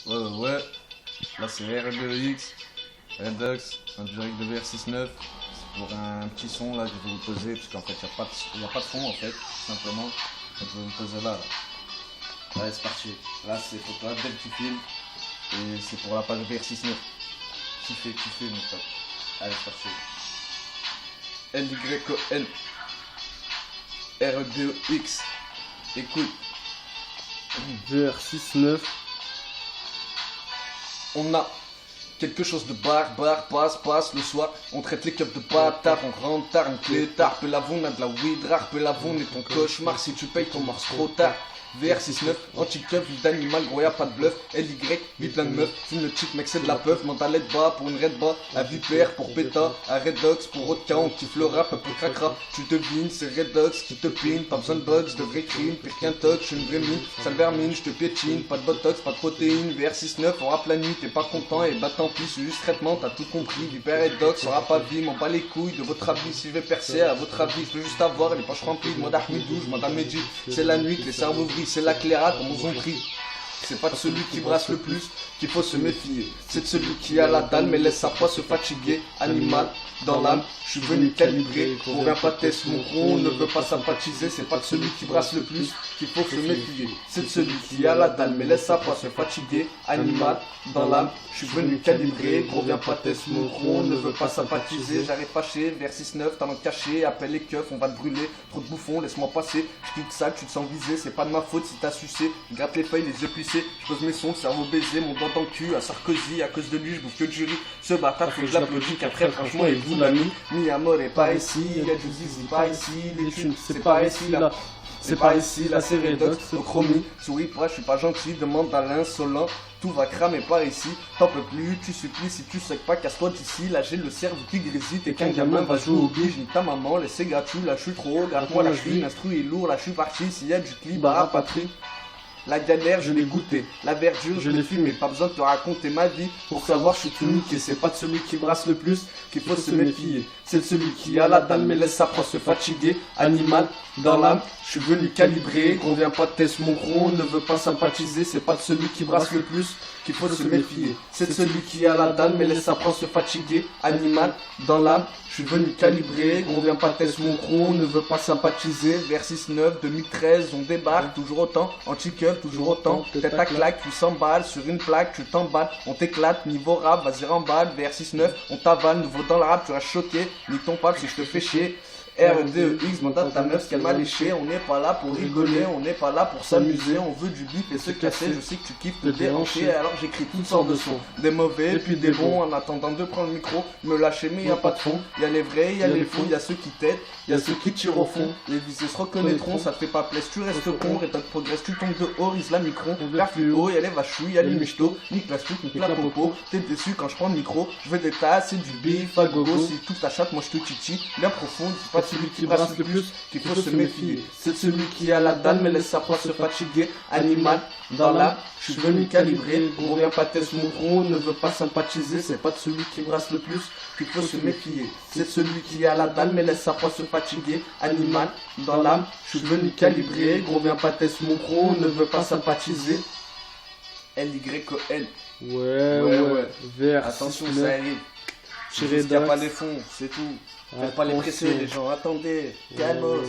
Ouais. Là c'est R2X, Redux, un direct de VR69. C'est pour un petit son là que je vais vous poser, parce qu'en fait il n'y a pas de son en fait, tout simplement. Donc je vais vous poser là. Allez c'est parti. Là c'est pour toi, dès que tu filmes. Et c'est pour la page VR69. Kiffez mon pote. Allez c'est parti. LYN R2X. Écoute. VR69. On a quelque chose de passe le soir. On traite les keufs de bâtard, on rentre tard, on clétard. Peu l'avon, on a de la weed rare, peu l'avon est ton cauchemar. Si tu payes ton morse trop tard. VR69, anti-keuf, vie d'animal, gros y'a pas de bluff. LY, vie plein de meufs, fume le cheat, mec c'est de la peuf. Mentalette bas pour une red bas, la vipère pour péta, un redox pour autre cas, on kiffe le rap pour cracra. Tu devines, c'est redox qui te pine, pas besoin de bugs, de vrai crime, pire qu'un touch, une vraie mine, sale vermine, je te piétine, pas de botox, pas de protéines. VR69, on rappe la nuit, t'es pas content, et bah tant pis, c'est juste traitement, t'as tout compris. Vipère et dox, on rappe pas vie, m'en bats les couilles de votre avis. Si je vais percer, à votre avis, je veux juste avoir les poches remplies de moi d'Ahmedou, je m'en Mehdi. C'est la nuit que les cerveaux brillent, c'est la claira comme on pris. C'est pas de celui qui brasse le plus qu'il faut se méfier. C'est de celui qui a la dalle mais laisse sa proie se fatiguer. Animal dans l'âme, je suis venu calibrer. On vient pas tester mon con, on ne veut pas sympathiser. C'est pas de celui qui brasse le plus qu'il faut se méfier. C'est de celui qui a la dalle mais laisse sa proie se fatiguer. Animal dans l'âme, je suis venu calibrer. On vient pas tester mon con, on ne veut pas sympathiser. J'arrive fâché, VR69, talent caché. Appelle les keufs, on va te brûler. Trop de bouffons, laisse-moi passer. Je quitte ça, tu te sens visé. C'est pas de ma faute si t'as sucé. Je gratte les feuilles, les yeux plissés. Je pose mes sons, le cerveau baisé, mon dent dans le cul. À Sarkozy, à cause de lui, je bouffe que du riz. Ce bâtard, faut que je l'applaudisse. Qu'après, franchement, et vous l'ami. Mi amor est pas ici, y'a du zizi pas ici. Les thunes, c'est pas ici là. C'est pas ici, là c'est Redox, au chromie. Souris pas, je suis pas gentil, demande à l'insolent. Tout va cramer par ici, t'en peux plus, tu supplies, si tu sais pas, casse-toi d'ici. Là j'ai le cerveau qui grésite et qu'un gamin va jouer au bige. Nique ta maman, laissez gratuit, là je suis trop haut, gratte-moi la cheville, l'instru est lourd, là je suis parti. S'il y a du clip, bah patrie. La galère, je l'ai goûté. La verdure, je l'ai fumé. Pas besoin de te raconter ma vie pour savoir je suis unique. Et c'est pas de celui qui brasse le plus qu'il faut se méfier. C'est de celui qui a la dalle mais laisse sa proie se fatiguer. Animal dans l'âme, je suis venu calibrer. On vient pas de tester mon gros, on ne veut pas sympathiser. C'est pas de celui qui brasse le plus qu'il faut se méfier. C'est de celui qui a la dalle mais laisse sa proie se fatiguer. Animal dans l'âme, je suis venu calibrer. On vient pas de tester mon gros, on ne veut pas sympathiser. VR69, 2013, on débarque toujours autant. Anti-keuf, toujours autant. Tête à claque, 800 balles sur une plaque, tu t'emballes. On t'éclate, niveau rap, vas-y remballe. VR69, on t'avale, nouveau dans le rap, tu vas choquer. Ni ton pape si je te fais chier. R2X, mandate ta meuf, ce qu'elle m'a léché. On n'est pas là pour rigoler, on n'est pas là pour s'amuser. On veut du bif et se casser. Je sais que tu kiffes te déhancher, alors j'écris toutes sortes de sons. Des mauvais, puis des bons. En attendant de prendre le micro, me lâcher, mais y a pas de fond. Y a les vrais, y a les faux, y a ceux qui t'aident, y a ceux qui tirent au fond. Les visés se reconnaîtront, ça te fait pas plaisir, tu restes con. Rétoque progresse, tu tombes de haut, rise la micro. Vers plus haut, y a les vachous, y a les michtos. Nique la suite, nique la popo. T'es déçu quand je prends le micro. Je veux des tasses, c'est du bif à gogo. Si tout ta chatte, moi je te titi. Bien profond, c'est pas celui qui brasse le plus qu'il faut se méfier. C'est celui qui a la dalle mais laisse sa proie se fatiguer. Animal dans l'âme, je suis venu calibrer. On vient pas tester mon gros, on ne veut pas sympathiser. C'est pas de celui qui brasse le plus qu'il faut se méfier. C'est celui qui a la dalle mais laisse sa proie se fatiguer. Animal dans l'âme, je suis venu calibrer. On vient pas tester mon gros, on ne veut pas sympathiser. LYN. Ouais. VR69. Attention, ça arrive. Il n'y a pas les fonds, c'est tout. Faites pas les presser, les gens. Attendez. Calmos.